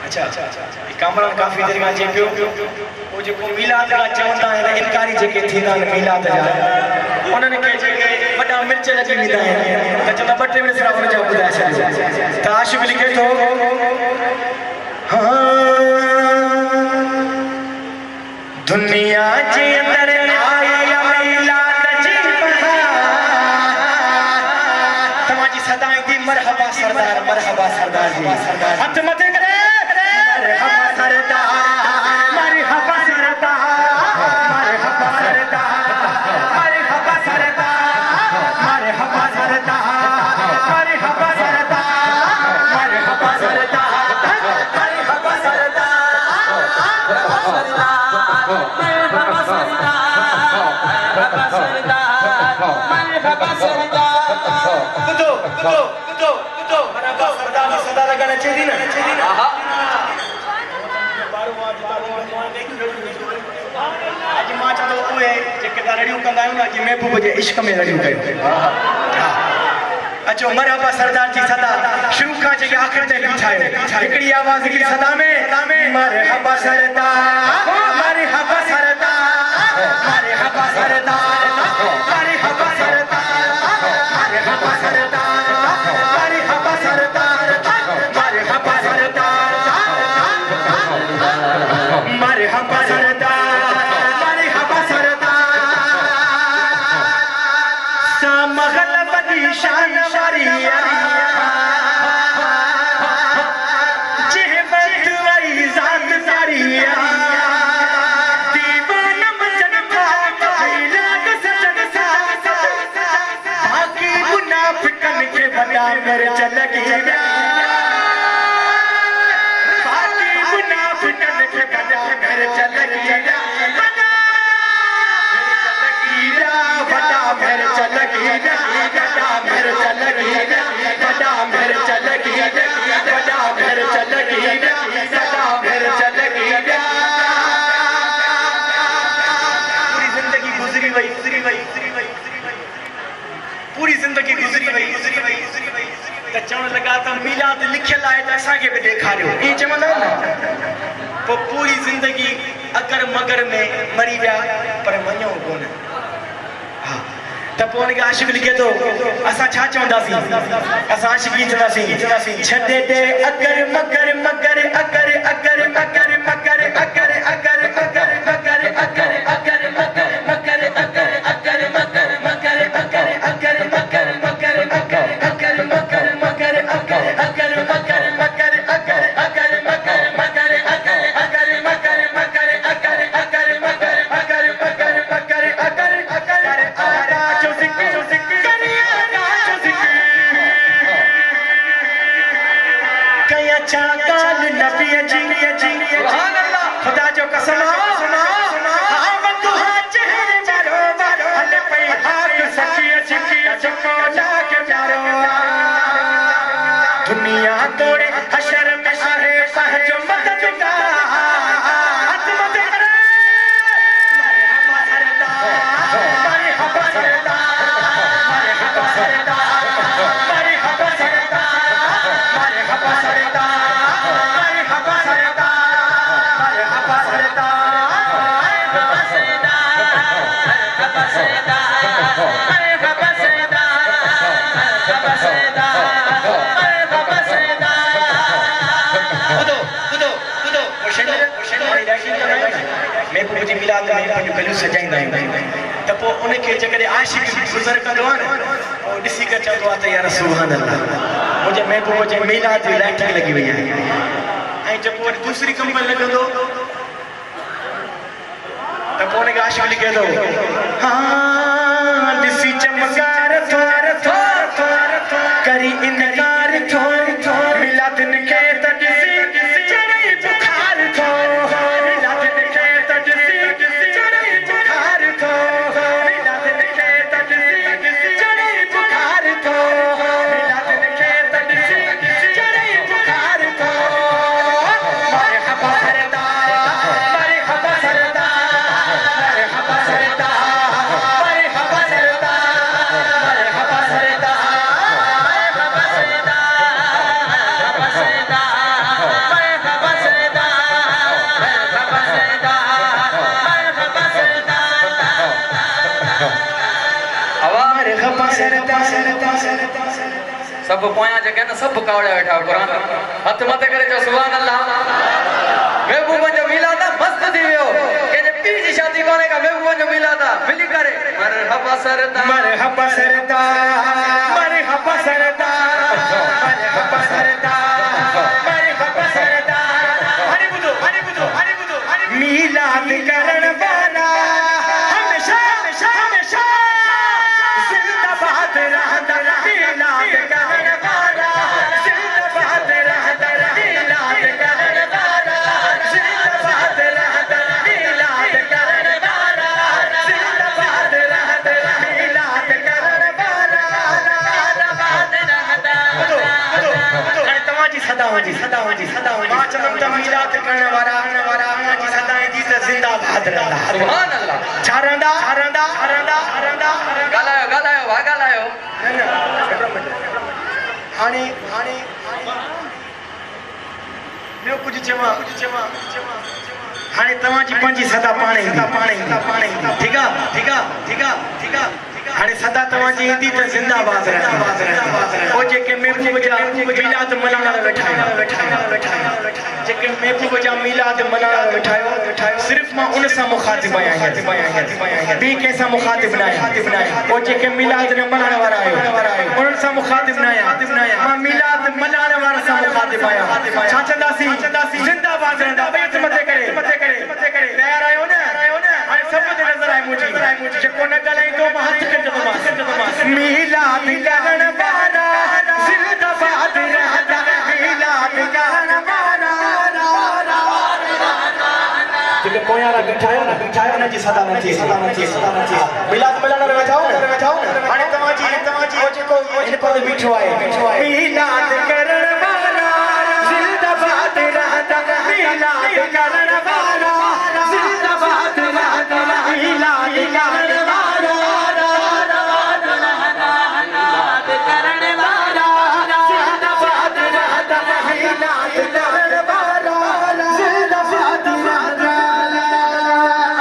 अच्छा कामरान काफ़ी देर खां चए पियो वो जेको मीलाद खां चवंदा आहिनि इनकारी जेके थींदा आहिनि मीलाद जा उन्हनि खे जेके वॾा मिर्च लॻी वेंदा आहिनि त चवंदा 2-3 मिनट सिर्फ़ु हुन जा ॿुधाए छॾियो त आशिक़ लिखे थो दुनिया जे अंदरि आई मीलाद जी बहार तव्हांजी सदा ईंदी मरहबा सरदार जी हथ मथे करे मरहबा सरदार मरहबा सदा लगाना चाहिए ना आज मां चवंदो उहे जेके तव्हां रड़ियूं कंदा आहियो न अॼु महबूब जे इश्क में रड़ियूं कयो अचो मरहबा सरदार जी सदा शुरू खां जेके आख़िर ताईं पीछायो हिकिड़ी आवाज़ हिकिड़ी सदा में मरहबा सरदार मरहबा सरदार मरहबा सरदार मरहबा सरदार मरहबा सरदार मरहबा सरदार मरहबा सरदार मरहबा सरदार मरहबा सरदार समगल बदी शान वारिया जेहबत वई जात सारिया दीवाना मचन का लाग सजन सा बाकी मुनाफिकन के बड़ा मेरे चलगी बाकी मुनाफिकन के बड़ा मेरे चलगी बड़ा मेरे चलगी बड़ा मेरे चलगी बड़ा मेरे चलगी बड़ा मेरे चलगी बड़ा मेरे चलगी पूरी जिंदगी गुजरी वही पूरी जिंदगी गुजरी वही त चवण लगा त मीलाद लिखियल आहे त असांखे बि ॾेखारियो ईअं चवंदा आहिनि न पोइ पूरी जिंदगी अगर मगर में मरी विया पर वञो कोन हा त पोइ हुनखे आशिक़ लिखे थो असां छा चवंदासीं असां आशिक़ी चवंदासीं छॾे ॾे अगर मगर मगर अगर अगर अगर मगर अगर अगर अगर अगर अगर अगर मगर मगर अगर अगर मगर मगर अगर अगर मगर मगर अगर अगर मगर मगर अगर अगर मगर मगर अगर अगर मगर मगर अगर अगर मगर मगर अगर अगर मगर मगर मगर मगर अगर अगर आरा जो जिक्र करिया जो जिक्र कया चाकाल नबी जी सुभान अल्लाह खुदा जो कसम दुनिया तोड़े हशर में आहे सहजो मदद का हथ मत करे मरहबा सरदार मरहबा सरदार मरहबा सरदार मरहबा सरदार मरहबा सरदार मरहबा सरदार मरहबा महबूब जी मिलाद में पंहिंजो गलियूं सजाईंदा आहियूं त पोइ उनखे जेकॾहिं आशिक़ गुज़र कंदो आहे न पोइ ॾिसी करे चवंदो आहे त यार सुभान अल्लाह मुंहिंजे महबूब जे मिलाद जी लाइटिंग लॻी वई आहे ऐं जब पोइ दूसरी कंपनी लॻंदो त पोइ उनखे आशिक़ लिखे थो हा ॾिसी चमकार थोर थोर थोर करी इनकार थोर थोर मिलादन खे त ॾिसी चढ़े बुखार थो मिलादन खे त ॾिसी चढ़े बुखार थो मिलादन खे त ॾिसी चढ़े बुखार थो मिलादन खे त ॾिसी चढ़े बुखार थो मरहबा सरदार मरहबा सरदार मरहबा सरदार मरहबा सरदार सब पोया जगह न सब कावड़े बैठा कुरान हथ मथे करे जो सुभान अल्लाह महबूब जो मिला था मस्त थी वियो के जे पी जी शादी कोने का महबूब जो मिला था मिली करे मरहबा सरदार मरहबा सरदार मरहबा सरदार मरहबा सरदार मरहबा सरदार हरि बुधो हरि बुधो हरि बुधो मिलाद करण वाला हमेशा हमेशा हमेशा जिंदाबाद रहता मिलाद करण वाला जिंदाबाद रहता मिलाद करण वाला जिंदाबाद रहता मिलाद करण वाला जिंदाबाद रहता मिलाद करण वाला जिंदाबाद रहता अरे तमाची सदावंजी सदावंजी सदावंजी मां चमन त मिलाद करण वाला जी सदाएं जी त जिंदाबाद रहता सुभान अल्लाह चारंदा चारंदा चारंदा चारंदा गालायो गालायो भागा लायो हाणे हाणे ॿियो कुझु चवां हाणे तव्हांजी पंहिंजी सदा पाणे ठीकु आहे ठीकु आहे ठीकु आहे ठीकु आहे हाणे सदा तव्हांजी ईंदी त ज़िंदाबाद पोइ जेके महबूब जा मिलाद मल्हाइण वेठा आहियो जेके महबूब जा मिलाद मल्हाइण वेठा आहियो सिर्फ़ु मां उन सां मुखातिब आहियां ॿी कंहिंसां मुखातिब न आहियां पोइ जेके मिलाद न मल्हाइण वारा आहियो उन्हनि सां मुखातिब न आहियां मां मिलाद मल्हाइण वारा सां मुखातिब आहियां छा चवंदासीं ज़िंदाबाद रहंदा ॿई मथे करे तयार आहियो न हाणे सभु ते नज़र आहे मुंहिंजी जेको न ॻाल्हाईंदो मां हथ कंदोमांसि मिलाद करण वारा ज़िंदाबाद रहंदा मिलाद करण वारा जेके पोयां बीठा आहियो न जी सदा नथी मिलाद मल्हाइण वेठा आहियो हाणे तव्हांजी जेको इन पर बीठो आहे मिलाद करण वारा ज़िंदाबाद रहंदा मिलाद करण वारा ज़िंदाबाद रहंदा मिलाद करण वारा मिलाद करण वारा ज़िंदाबाद रहंदा मिलाद करण वारा ज़िंदाबाद रहंदा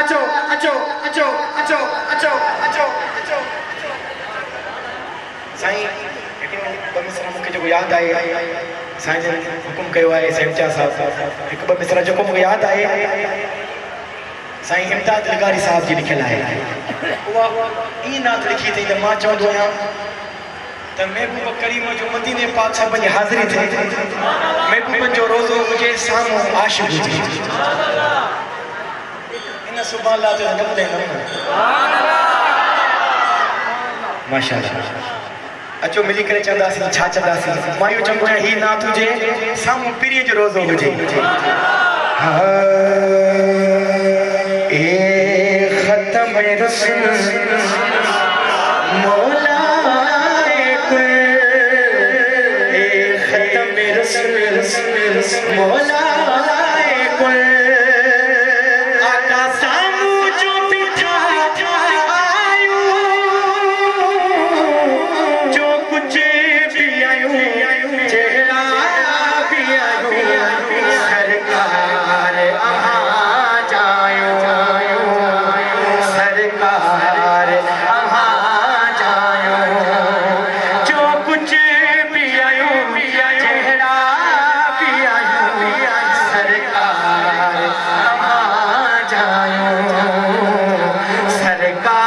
अचो अचो अचो अचो अचो अचो अचो साईं हिकिड़ो ॿ मिसरा मूंखे जेको यादि आहे साईं जन हुकुम कयो आहे सेवचा साहब हिकु ॿ मिसरा जेको मूंखे यादि आहे साईं इम्तियाज़ अलगारी साहब जी लिखियल आहे उहा ईअं नात लिखी अथई त मां चवंदो आहियां त महबूब करीम जो मदीने पाक सां पंहिंजी हाज़िरी थिए महबूब जो रोज़ो हुजे साम्हूं आशिक़ हुजे इन सुभाणे अल्लाह जो ॻाल्हाए माशाअल्लाह अचो मिली करे चवंदासीं छा चवंदासीं मां इहो चवंदो आहियां हीअ नात हुजे साम्हूं पीरीअ जो रोज़ो हुजे ए ख़तम रसूल मौलाए कुल ए ख़तम रसूल मौलाए कुल आका साम्हूं जो बिठा आयो जो कुछ भी आयो जहिड़ा भी आयो सरकार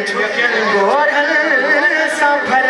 झुकियल गोरल सां भर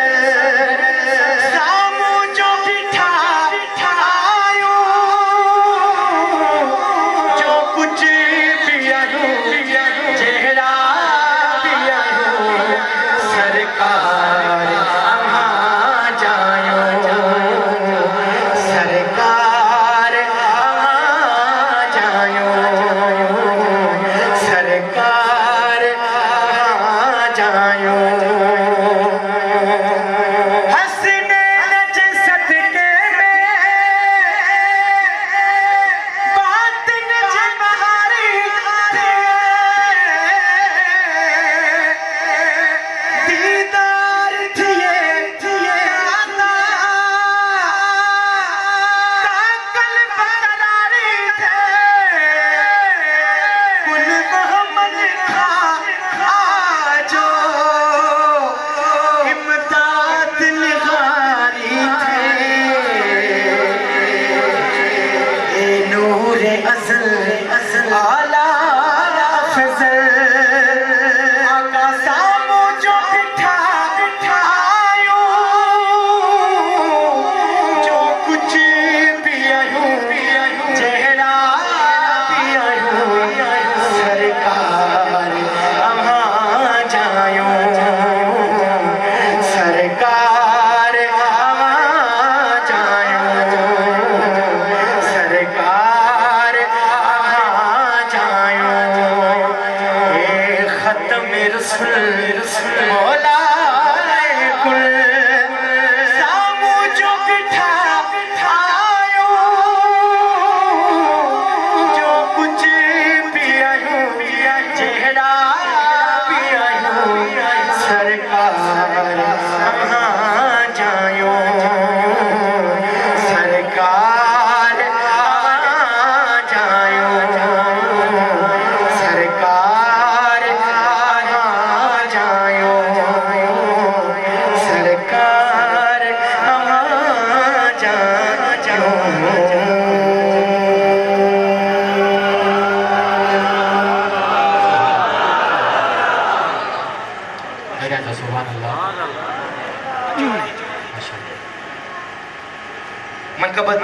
मनकबत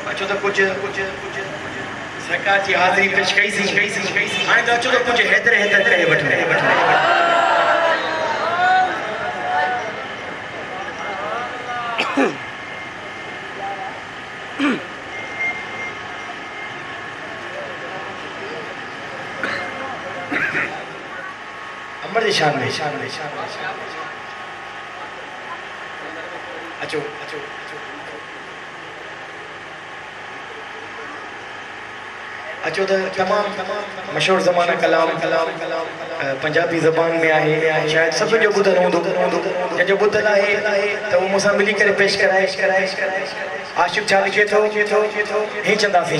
अचो तो कुछ सरकार की हाज़िरी पेश कई सी हाणे तो अचो तो कुछ हेतर करे वठो अमर जी शान में अचो तो तमाम मशहूर ज़माना कलाम पंजाबी ज़बान में आहे शायद सब जो ॿुधल हूंदो जो ॿुधल आहे त उहो मूंसां मिली करे पेश कराए आशिक़ छा लिखे थो ही चंदासीं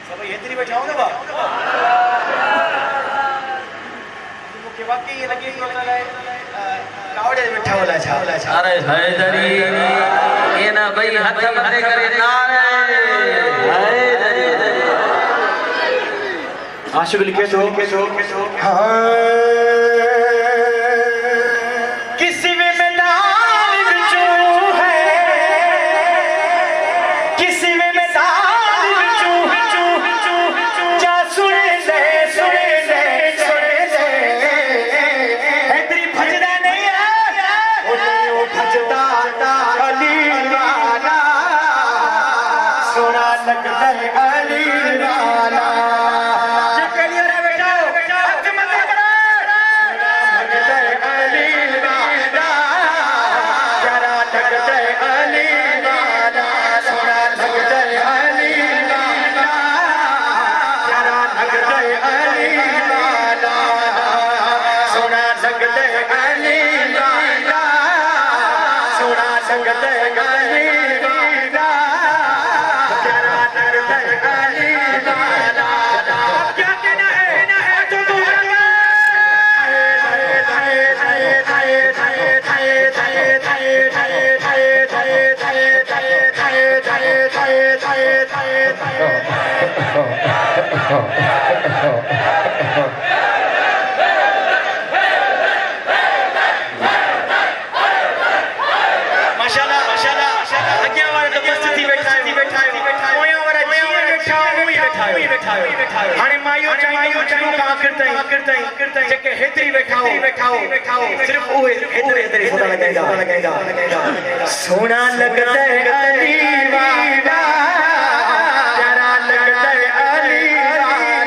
सभई हेतिरी वेठा हो न भाउ मूंखे वाकई ईअं लॻे थो कावड़े वेठा होला छा अरे हैदरी ये ना भाई हथ मथे करे नारे आशिक़ लिखे थो हाँ किसी में मैदान बिचूं है किसी में मैदान बिचूं जा सुने ले हेतरी भजदा नहीं है ओ भजदा अली वाला सोना लगदा है अली वाला हाणे माइयो जेके हेतरी वेठाओ सिर्फ उहे हेतरे फोटा लगाईंदा सोना लगदा है अली वाला प्यारा लगदा है अली वाला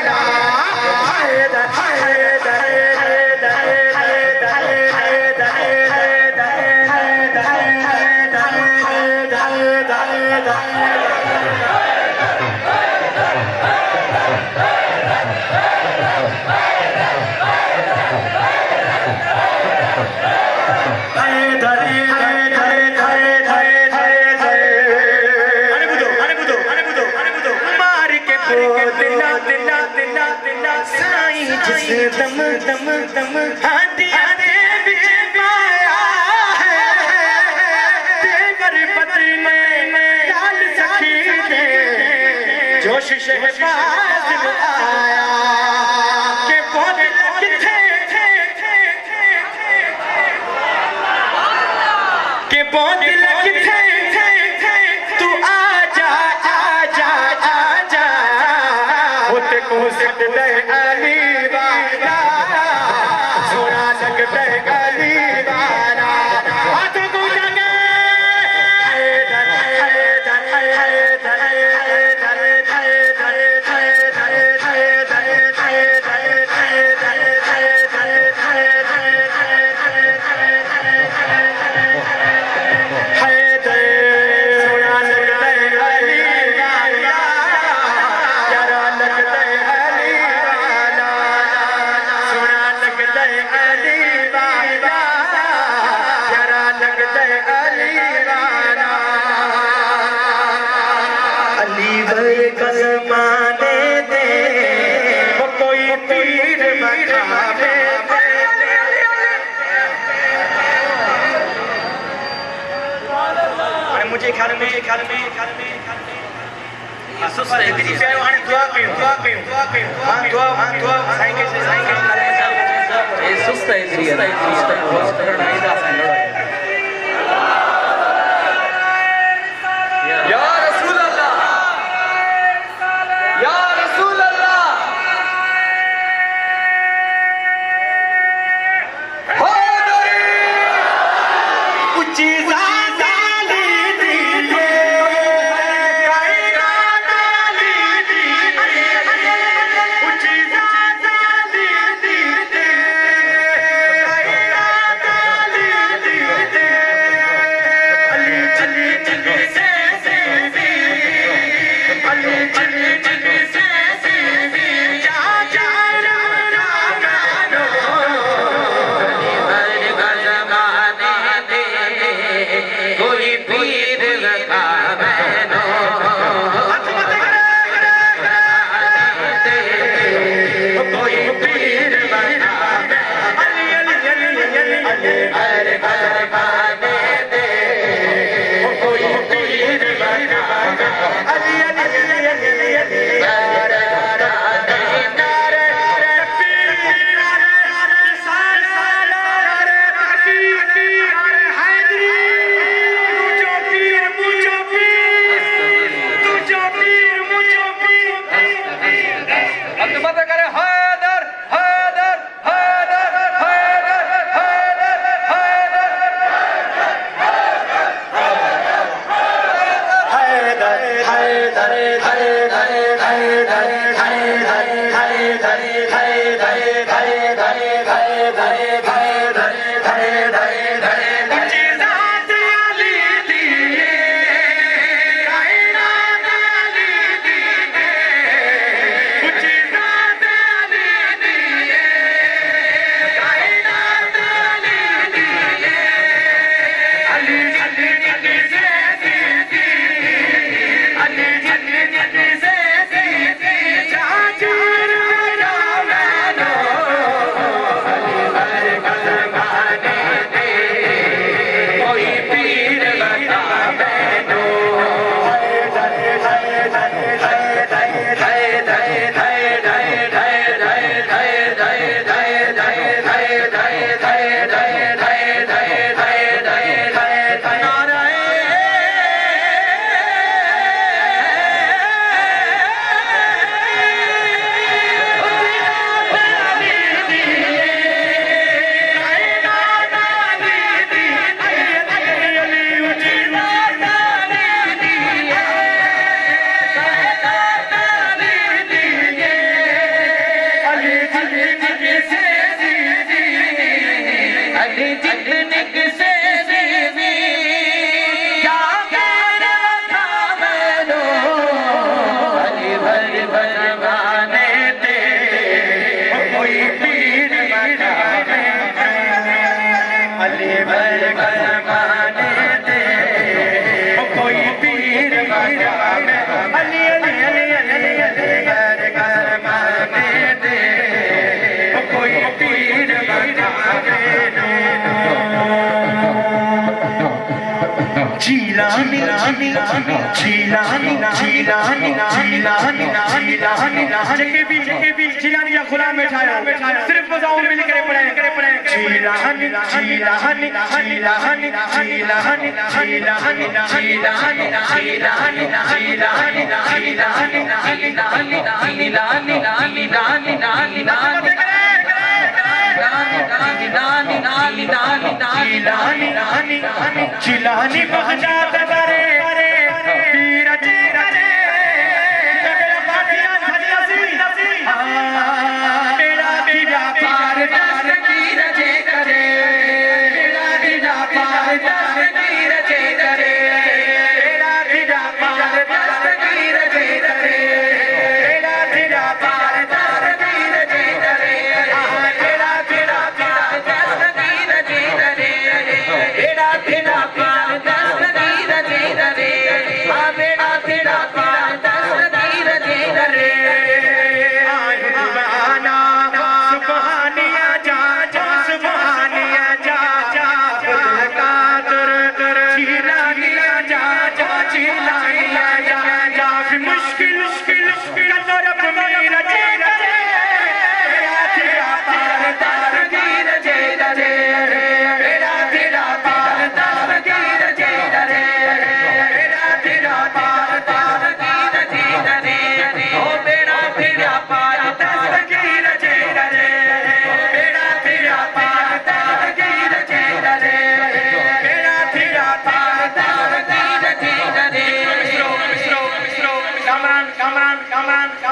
दम हादिया दे बिच पाया है तेवर पत्री में डाल सखी दे जोश शहबाज आया के बहुत किथे के बहुत किथे तू आजा होते को सद दे अली मुझे ख्याल में दुआ ये सुस्त है इधर या रसूल अल्लाह या रसूल अल्लाह ऊंची खुला बैठाया सिर्फ बजाओ मिल करे पड़े जीलानी जीलानी जीलानी जीलानी जीलानी जीलानी चिलानी बजात करे पीर करे मेरा पाटिया नसी मेरा बीरा पार दस पीर जे करे मेरा बीरा पार दस पीर जे करे मेरा बीरा पार दस पीर जे करे मेरा बीरा पार दस पीर जे करे मेरा बीरा पार दस पीर जे करे मेरा बीरा पार दस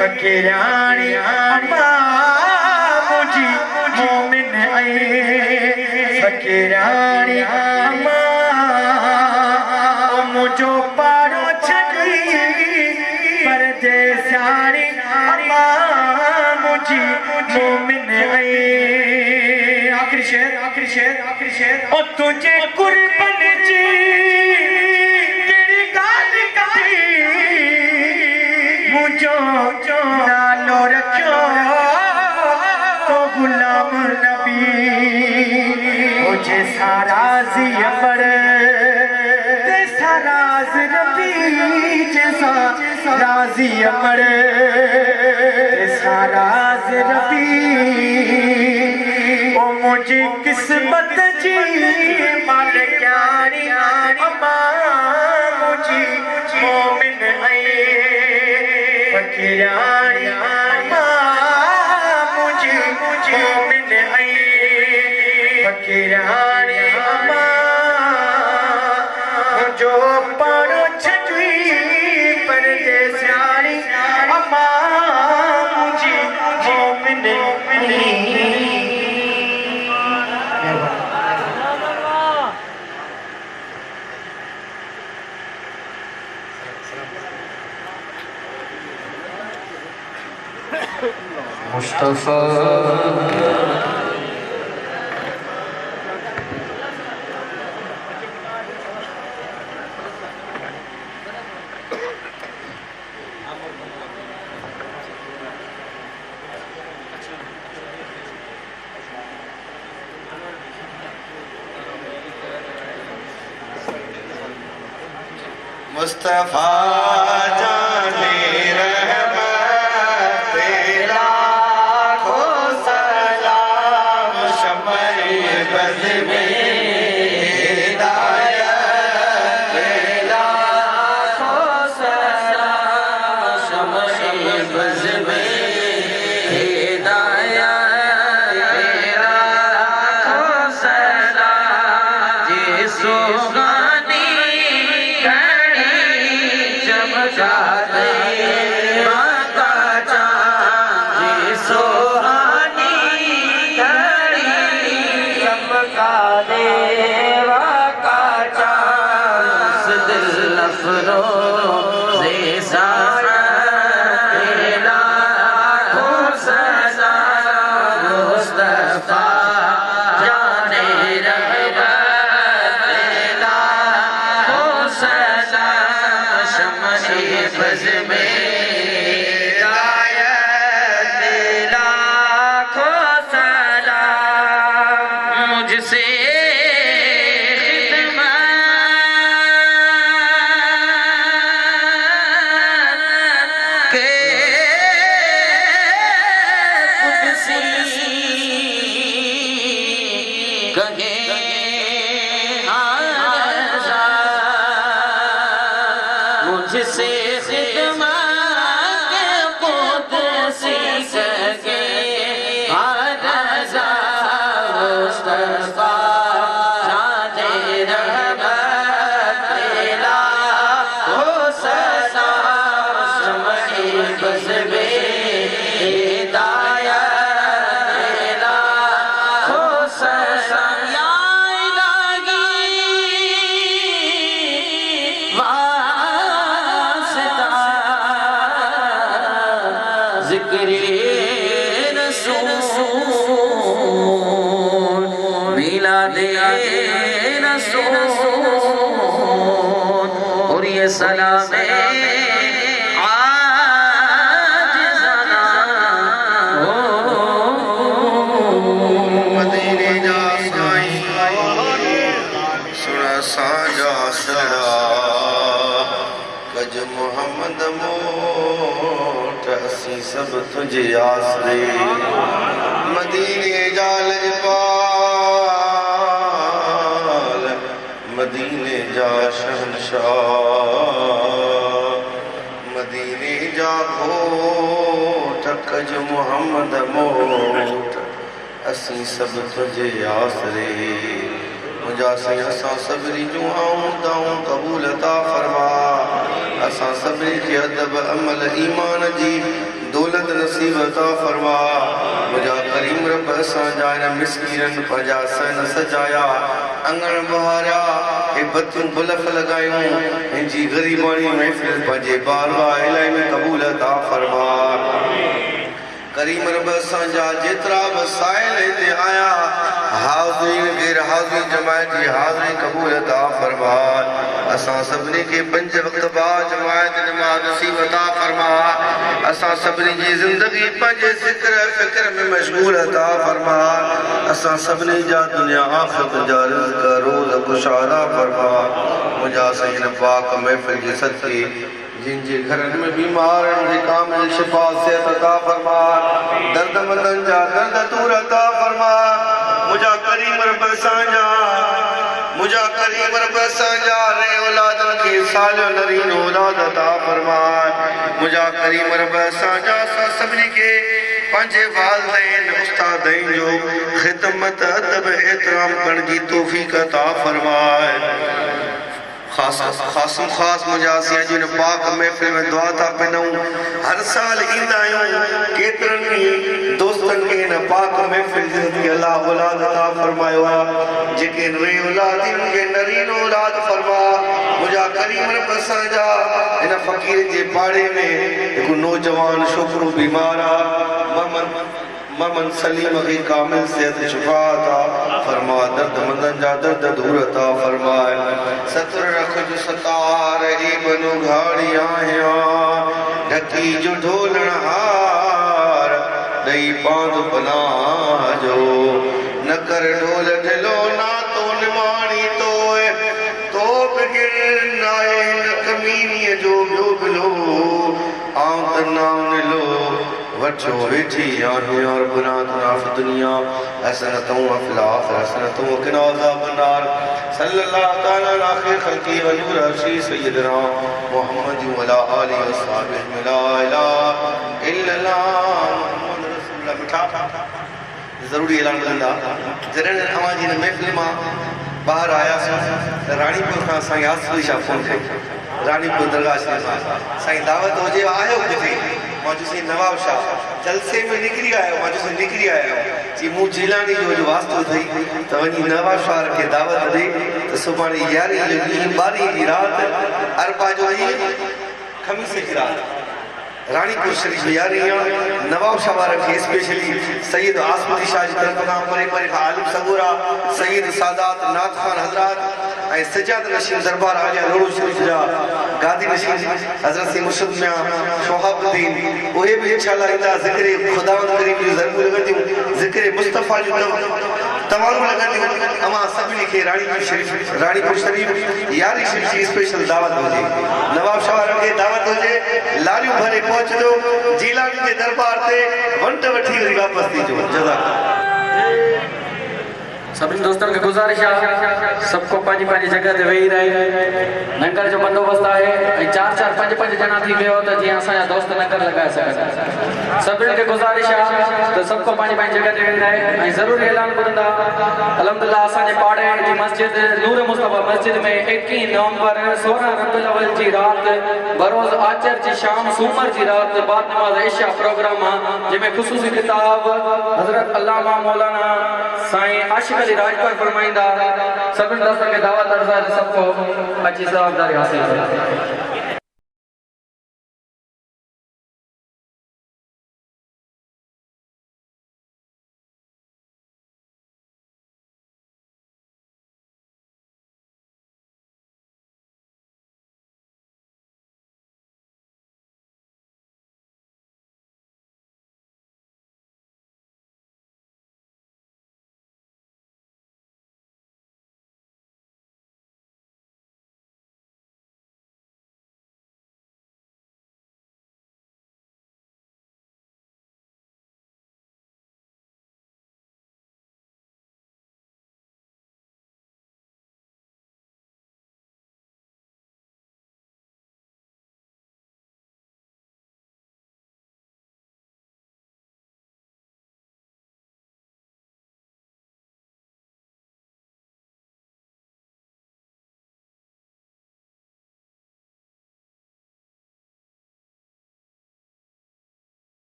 फकीरानी अम्मा मुझी मोमिन आई फकीरानी अम्मा मुझो पारो छड़ी परदेसानी अम्मा मुझी मोमिन आई आखिरी शेर ओ तुझे कुर्बान जी तेरी गाल कटी मुझो नालो रखो तो गुलाम नबी मुझे सारा ज़ियबर ते साराज नबी जैसा राजी अमर ते साराज नबी ओ मुझे किस्मत जी मालिकानी अम्मा मुझे मोमिन आई फकीरानी अम्मा मुझे मोमिन आई फकीरानी अम्मा मुझो पारो छटवी परदेसानी अम्मा मुझे मोमिन आई मुस्तफा मुस्तफा जाने रहमत लाखों सलाम शमई बज़ में हिदायत लाखों सलाम शमई बज़ में हिदायत लाखों सलाम जिसो मुझसे खिदमत कुदसी सके आरज़ा मुस्तफा जाने रहमत लाखों सलाम शमई बज़ में हिदायत लाखों सलाम या ज़िक्रे रसूल मिलादे रसूल और ये सलाम आजिज़ाना मदीने जा साईं सुना साजा सड़ा कज मोहम्मद मोट असी सब तुझे आसरे मदीने जा लजपाल मदीने जा शहंशाह मदीने जा घोट कज मोहम्मद मोट असी सब तुझे आसरे मुझा से असां सबरी जूं आऊं दाऊं कबूल अता फरमा असां सभिनी खे अदब अमल ईमान जी दौलत नसीब अता फरमा मुझा करीम रब असां जा इन मिस्कीनन पंहिंजा सन सजाया अंगण बहारिया ए बतियूं बुलफ लॻायूं हिंजी ग़रीबाणी महफ़िल पंहिंजे बारगाह इलाही में क़बूल अता फरमा करीम रब असां जा जेतिरा बि साइल हिते आया हाज़रीन गैर हाज़रीन जमायत जी हाज़री क़बूल अता फरमा असां सभिनी खे 5 वक़्त बा जमायत नमाज़ नसीब अता फरमा असां सभिनी जी ज़िंदगी पंहिंजे ज़िक्र फ़िक्र में मशगूल अता फरमा असां सभिनी जा दुनिया आख़िरत जा रिज़्क़ रोज़ कुशादा फरमा मुंहिंजा सजन पाक महफ़िल जे सदक़े जिन जे घरनि में बीमार आहिनि कामिल शिफ़ा सेहत अता फरमा दर्दमंदनि जा दर्द दूर अता फरमा मुंहिंजा करीम रब असां जा रे औलादनि खे सालियो नरीन औलाद अता फरमा मुंहिंजा करीम रब असां जा सभिनी खे पंहिंजे वालिदैन उस्तादैन जो ख़िदमत अदब एहतराम करण जी तौफ़ीक़ अता फरमाए खास मुंहिंजा असीं अॼु पाक महफ़िल में दुआ था पिनऊं हर साल ईंदा आहियूं केतिरनि दोस्तनि खे हिन पाक महफ़िल ज़िंदगी अल्लाह औलाद अता फरमायो आहे जेके रे औलाद खे नरीन औलाद फरमा मुंहिंजा करीम रब असां जा हिन फ़क़ीर जे पाड़े में हिकु नौजवान छोकिरो बीमार आहे ममन सलीम खे कामिल सेहत शिफ़ा अता फरमा दर्दमंदनि जा दर्द दूर अता फरमाए सतर रख जो सतार ए बनो घाड़ी आया ढकी जो ढोलण हार दई पांद पनाह जो न कर ढोल ढिलो ना तो निमाणी तो बिगिर नाए न कमीनीअ जो ॿियो बिलो आऊं त नाम लो वठो वेठी आहीं और बुनातना फ़ि दुनिया हसनतों व फ़िल आख़िरत हसनतों व क़िना अज़ाबन नार सल्लल्लाहु तआला अला खैर खल्क़ी व नूर अर्शी सय्यदना मुहम्मद व अला आलिहि व सहाबिहि ला इलाहा इल्लल्लाह मुहम्मद रसूलुल्लाह मिठा ज़रूरी ऐलान कंदा जॾहिं अवां जी महफ़िल मां ॿाहिरि आयासीं त राणीपुर खां असांखे आसिफ़ शाह फ़ोन कई राणीपुर दरगाह साईं दावत हुजे आयो किथे मां चयोसीं नवाब शाह जलसे में निकिरी आयो मां चयोसीं निकिरी आयो जी मूं जिलानी जो वास्तो अथई त वञी नवाब शाह खे दावत ॾे त सुभाणे 11 जो ॾींहुं 12 जी राति अरबा जो ॾींहुं ख़मीस जी राति राणीपुर शरीफ 11 नवाब शाह वारनि खे स्पेशली सैयद आसमती शाह जी तरफ़ खां परे परे खां आलिम सगोरा सैयद सादात नाथ खान हज़रात ऐं सजाद नशीन दरबार आलिया लोड़ो शरीफ जा गादी नशीन हज़रत सी मुर्शिद मियां शोहाबुद्दीन उहे बि इंशाअल्लाह ईंदा ज़िक्र खुदावंद करीम जी ज़रूर लॻंदियूं ज़िक्र मुस्तफ़ा जो तमामु लॻंदियूं अमां सभिनी खे राणीपुर शरीफ 11 शरीफ जी स्पेशल दावत हुजे नवाब शाह वारनि खे दावत हुजे लारियूं भरे पहुचजो जीलानी के दरबार से वंट वठी वरी वापस थीजो जज़ाक सभी दोस्तों के गुजारिश है सबको पंहिंजी पंहिंजी जगह ते वेही रहे लंगर जो बंदोबस्त है 4-4 5-5 जना थी वियो त जीअं असांजा दोस्त लंगर लगाए सघनि सभिनी खे गुजारिश है तो सबको पंहिंजी पंहिंजी जगह ते वेही रहे ऐं ज़रूर ऐलान कंदा अल्हम्दुलिल्लाह असांजे पाड़े जी मस्जिद नूर मुस्तफ़ा मस्जिद में 21 नवंबर 16 रबीउल अव्वल जी रात बरोज़ आचर जी शाम सूमर जी रात बाद नमाज इशा प्रोग्राम जंहिंमें ख़ुसूसी किताब हज़रत अल्लामा मौलाना साईं आशिक़ अली राजपाल फरमाइंदा सभिनी दोस्तों के दावत अर्ज़ा सबको अच्छी सवाबदारी हासिल